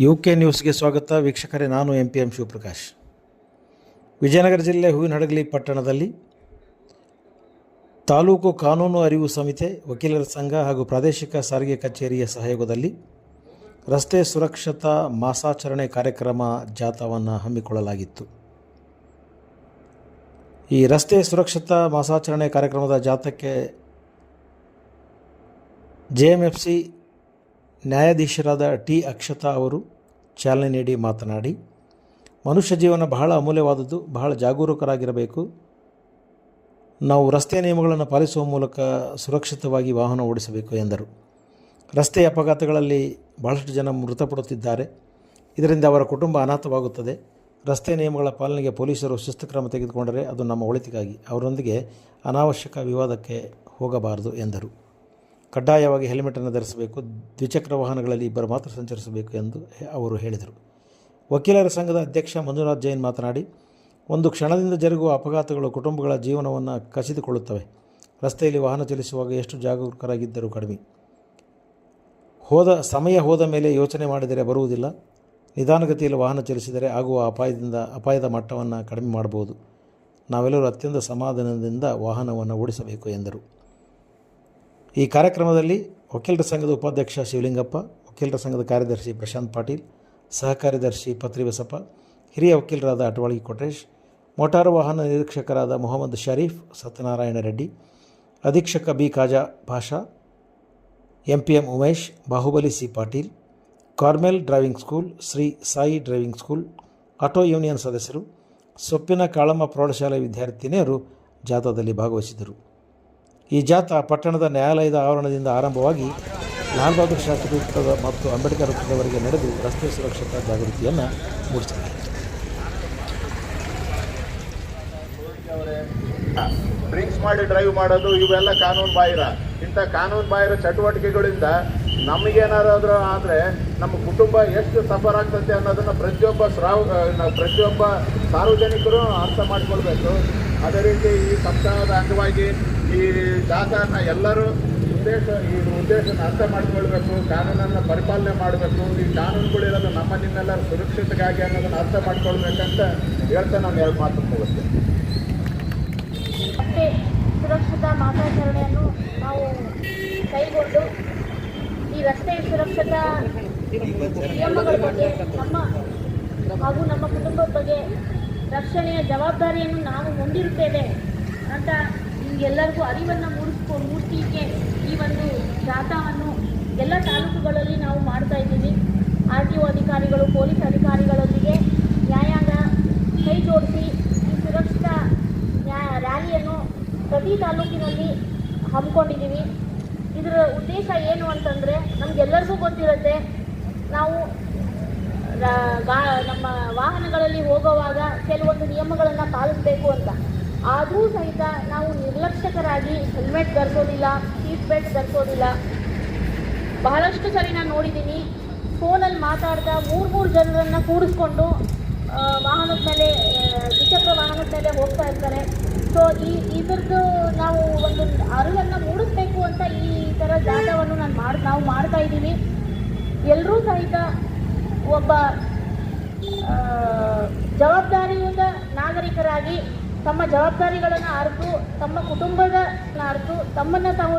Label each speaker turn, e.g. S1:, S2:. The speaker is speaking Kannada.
S1: UK ನ್ಯೂಸ್ಗೆ ಸ್ವಾಗತ. ವೀಕ್ಷಕರೇ, ನಾನು MPM ಶಿವಪ್ರಕಾಶ್. ವಿಜಯನಗರ ಜಿಲ್ಲೆ ಹೂವಿನಹಡಗಲಿ ಪಟ್ಟಣದಲ್ಲಿ ತಾಲೂಕು ಕಾನೂನು ಅರಿವು ಸಮಿತಿ, ವಕೀಲರ ಸಂಘ ಹಾಗೂ ಪ್ರಾದೇಶಿಕ ಸಾರಿಗೆ ಕಚೇರಿಯ ಸಹಯೋಗದಲ್ಲಿ ರಸ್ತೆ ಸುರಕ್ಷತಾ ಮಾಸಾಚರಣೆ ಕಾರ್ಯಕ್ರಮ ಜಾಥಾವನ್ನು ಹಮ್ಮಿಕೊಳ್ಳಲಾಗಿತ್ತು. ಈ ರಸ್ತೆ ಸುರಕ್ಷತಾ ಮಾಸಾಚರಣೆ ಕಾರ್ಯಕ್ರಮದ ಜಾಥಾಕ್ಕೆ JMFC ನ್ಯಾಯಾಧೀಶರಾದ T. ಅಕ್ಷತಾ ಅವರು ಚಾಲನೆ ನೀಡಿ ಮಾತನಾಡಿ, ಮನುಷ್ಯ ಜೀವನ ಬಹಳ ಅಮೂಲ್ಯವಾದದ್ದು, ಬಹಳ ಜಾಗರೂಕರಾಗಿರಬೇಕು. ನಾವು ರಸ್ತೆ ನಿಯಮಗಳನ್ನು ಪಾಲಿಸುವ ಮೂಲಕ ಸುರಕ್ಷಿತವಾಗಿ ವಾಹನ ಓಡಿಸಬೇಕು ಎಂದರು. ರಸ್ತೆ ಅಪಘಾತಗಳಲ್ಲಿ ಬಹಳಷ್ಟು ಜನ ಮೃತಪಡುತ್ತಿದ್ದಾರೆ. ಇದರಿಂದ ಅವರ ಕುಟುಂಬ ಅನಾಥವಾಗುತ್ತದೆ. ರಸ್ತೆ ನಿಯಮಗಳ ಪಾಲನೆಗೆ ಪೊಲೀಸರು ಶಿಸ್ತು ಕ್ರಮ ತೆಗೆದುಕೊಂಡರೆ ಅದು ನಮ್ಮ ಒಳಿತಿಗಾಗಿ. ಅವರೊಂದಿಗೆ ಅನಾವಶ್ಯಕ ವಿವಾದಕ್ಕೆ ಹೋಗಬಾರದು ಎಂದರು. ಕಡ್ಡಾಯವಾಗಿ ಹೆಲ್ಮೆಟನ್ನು ಧರಿಸಬೇಕು. ದ್ವಿಚಕ್ರ ವಾಹನಗಳಲ್ಲಿ ಇಬ್ಬರು ಮಾತ್ರ ಸಂಚರಿಸಬೇಕು ಎಂದು ಅವರು ಹೇಳಿದರು. ವಕೀಲರ ಸಂಘದ ಅಧ್ಯಕ್ಷ ಮಂಜುನಾಥ್ ಜೈನ್ ಮಾತನಾಡಿ, ಒಂದು ಕ್ಷಣದಿಂದ ಜರುಗುವ ಅಪಘಾತಗಳು ಕುಟುಂಬಗಳ ಜೀವನವನ್ನು ಕಸಿದುಕೊಳ್ಳುತ್ತವೆ. ರಸ್ತೆಯಲ್ಲಿ ವಾಹನ ಚಲಿಸುವಾಗ ಎಷ್ಟು ಜಾಗರೂಕರಾಗಿದ್ದರೂ ಕಡಿಮೆ. ಸಮಯ ಹೋದ ಮೇಲೆ ಯೋಚನೆ ಮಾಡಿದರೆ ಬರುವುದಿಲ್ಲ. ನಿಧಾನಗತಿಯಲ್ಲಿ ವಾಹನ ಚಲಿಸಿದರೆ ಆಗುವ ಅಪಾಯದ ಮಟ್ಟವನ್ನು ಕಡಿಮೆ ಮಾಡಬಹುದು. ನಾವೆಲ್ಲರೂ ಅತ್ಯಂತ ಸಮಾಧಾನದಿಂದ ವಾಹನವನ್ನು ಓಡಿಸಬೇಕು ಎಂದರು. ಈ ಕಾರ್ಯಕ್ರಮದಲ್ಲಿ ವಕೀಲರ ಸಂಘದ ಉಪಾಧ್ಯಕ್ಷ ಶಿವಲಿಂಗಪ್ಪ, ವಕೀಲರ ಸಂಘದ ಕಾರ್ಯದರ್ಶಿ ಪ್ರಶಾಂತ್ ಪಾಟೀಲ್, ಸಹ ಕಾರ್ಯದರ್ಶಿ ಪತ್ರಿಬಸಪ್ಪ, ಹಿರಿಯ ವಕೀಲರಾದ ಅಟವಾಳಿ ಕೊಟ್ರೇಶ್, ಮೋಟಾರು ವಾಹನ ನಿರೀಕ್ಷಕರಾದ ಮೊಹಮ್ಮದ್ ಶರೀಫ್ ಸತ್ಯನಾರಾಯಣ ರೆಡ್ಡಿ, ಅಧೀಕ್ಷಕ B. Khaja Basha, MPM Umesh, Bahubali C. Patil, Carmel driving school, Shri Sai driving school, auto union ಸದಸ್ಯರು, ಸೊಪ್ಪಿನ ಕಾಳಮ್ಮ ಪ್ರೌಢಶಾಲೆ ವಿದ್ಯಾರ್ಥಿನಿಯರು ಜಾಥಾದಲ್ಲಿ ಭಾಗವಹಿಸಿದರು. ಈ ಜಾಥಾ ಪಟ್ಟಣದ ನ್ಯಾಯಾಲಯದ ಆವರಣದಿಂದ ಆರಂಭವಾಗಿ ಲಾಲ್ ಬಹದ್ದೂರ್ ಶಾಸ್ತ್ರಿ ವೃತ್ತದ ಮತ್ತು ಅಂಬೇಡ್ಕರ್ ವೃತ್ತದವರೆಗೆ ನಡೆದು ರಸ್ತೆ ಸುರಕ್ಷತಾ ಜಾಗೃತಿಯನ್ನು ಮೂಡಿಸಲಾಯಿತು.
S2: ಡ್ರಿಂಕ್ಸ್ ಮಾಡಿ ಡ್ರೈವ್ ಮಾಡೋದು ಇವೆಲ್ಲ ಕಾನೂನು ಬಾಹಿರ. ಇಂಥ ಕಾನೂನು ಬಾಹಿರ ಚಟುವಟಿಕೆಗಳಿಂದ ನಮಗೇನಾದರೂ ಆದರೆ ನಮ್ಮ ಕುಟುಂಬ ಎಷ್ಟು ಸಫರ್ ಆಗ್ತದೆ ಅನ್ನೋದನ್ನು ಪ್ರತಿಯೊಬ್ಬ ಸಾರ್ವಜನಿಕರು ಅರ್ಥ ಮಾಡಿಕೊಳ್ಬೇಕು. ಅದೇ ರೀತಿ ಈ ಸಪ್ತಾಹದ ಅಂಗವಾಗಿ ಈ ಜಾಥಾನ ಎಲ್ಲರೂ ಉದ್ದೇಶನ ಅರ್ಥ ಮಾಡಿಕೊಳ್ಬೇಕು. ಕಾನೂನನ್ನು ಪರಿಪಾಲನೆ ಮಾಡಬೇಕು. ಈ ಕಾನೂನುಗಳಿರೋದು ನಿಮ್ಮೆಲ್ಲರ ಸುರಕ್ಷತೆಗಾಗಿ ಅನ್ನೋದನ್ನು ಅರ್ಥ ಮಾಡಿಕೊಳ್ಬೇಕಂತ ಹೇಳ್ತಾ ನಾನು ಎರಡು ಮಾತು ಮುಗಿಸ್ತೇನೆ.
S3: ರಸ್ತೆ ಸುರಕ್ಷತಾ ಮಾಸಾಚರಣೆಯನ್ನು ನಾವು ಕೈಗೊಂಡು ಈ ರಸ್ತೆ ಸುರಕ್ಷತಾ ನಿಯಮಗಳ ಬಗ್ಗೆ ಹಾಗೂ ನಮ್ಮ ಕುಟುಂಬದ ಬಗ್ಗೆ ರಕ್ಷಣೆಯ ಜವಾಬ್ದಾರಿಯನ್ನು ನಾವು ಹೊಂದಿರುತ್ತೇವೆ ಅಂತ ನಿಮಗೆಲ್ಲರಿಗೂ ಅರಿವನ್ನು ಮೂಡಿಸಲಿಕ್ಕೆ ಈ ಒಂದು ಜಾಥಾವನ್ನು ಎಲ್ಲ ತಾಲೂಕುಗಳಲ್ಲಿ ನಾವು ಮಾಡ್ತಾ ಇದ್ದೀವಿ. RTO ಅಧಿಕಾರಿಗಳು, ಪೊಲೀಸ್ ಅಧಿಕಾರಿಗಳೊಂದಿಗೆ ನ್ಯಾಯಾಂಗ ಕೈ ಜೋಡಿಸಿ ಈ ಸುರಕ್ಷತಾ ರ್ಯಾಲಿಯನ್ನು ಪ್ರತಿ ತಾಲೂಕಿನಲ್ಲಿ ಹಮ್ಮಿಕೊಂಡಿದ್ದೀವಿ. ಇದರ ಉದ್ದೇಶ ಏನು ಅಂತಂದರೆ, ನಮಗೆಲ್ಲರಿಗೂ ಗೊತ್ತಿರುತ್ತೆ, ನಾವು ನಮ್ಮ ವಾಹನಗಳಲ್ಲಿ ಹೋಗುವಾಗ ಕೆಲವೊಂದು ನಿಯಮಗಳನ್ನು ಪಾಲಿಸಬೇಕು ಅಂತ. ಆದರೂ ಸಹಿತ ನಾವು ನಿರ್ಲಕ್ಷ್ಯಕರಾಗಿ ಹೆಲ್ಮೆಟ್ ಧರಿಸೋದಿಲ್ಲ, ಸೀಟ್ ಬೆಲ್ಟ್ ಧರಿಸೋದಿಲ್ಲ. ಬಹಳಷ್ಟು ಸರಿ ನಾನು ನೋಡಿದ್ದೀನಿ, ಫೋನಲ್ಲಿ ಮಾತಾಡ್ತಾ ಮೂರು ಜನರನ್ನು ಕೂಡಿಸ್ಕೊಂಡು ವಾಹನದ ಮೇಲೆ, ದ್ವಿಚಕ್ರ ವಾಹನದ ಮೇಲೆ ಹೋಗ್ತಾ ಇರ್ತಾರೆ. ಸೊ ಇದರದ್ದು ನಾವು ಒಂದು ಅರಿವನ್ನು ಮೂಡಿಸ್ಬೇಕು ಅಂತ ಈ ಥರ ಜಾಥಾವನ್ನು ನಾವು ಮಾಡ್ತಾ ಇದ್ದೀವಿ. ಎಲ್ಲರೂ ಸಹಿತ ಒಬ್ಬ ಜವಾಬ್ದಾರಿಯುತ ನಾಗರಿಕರಾಗಿ ತಮ್ಮ ಜವಾಬ್ದಾರಿಗಳನ್ನು ಅರಿತು, ತಮ್ಮ ಕುಟುಂಬದ ಅರಿತು, ತಮ್ಮನ್ನು ತಾವು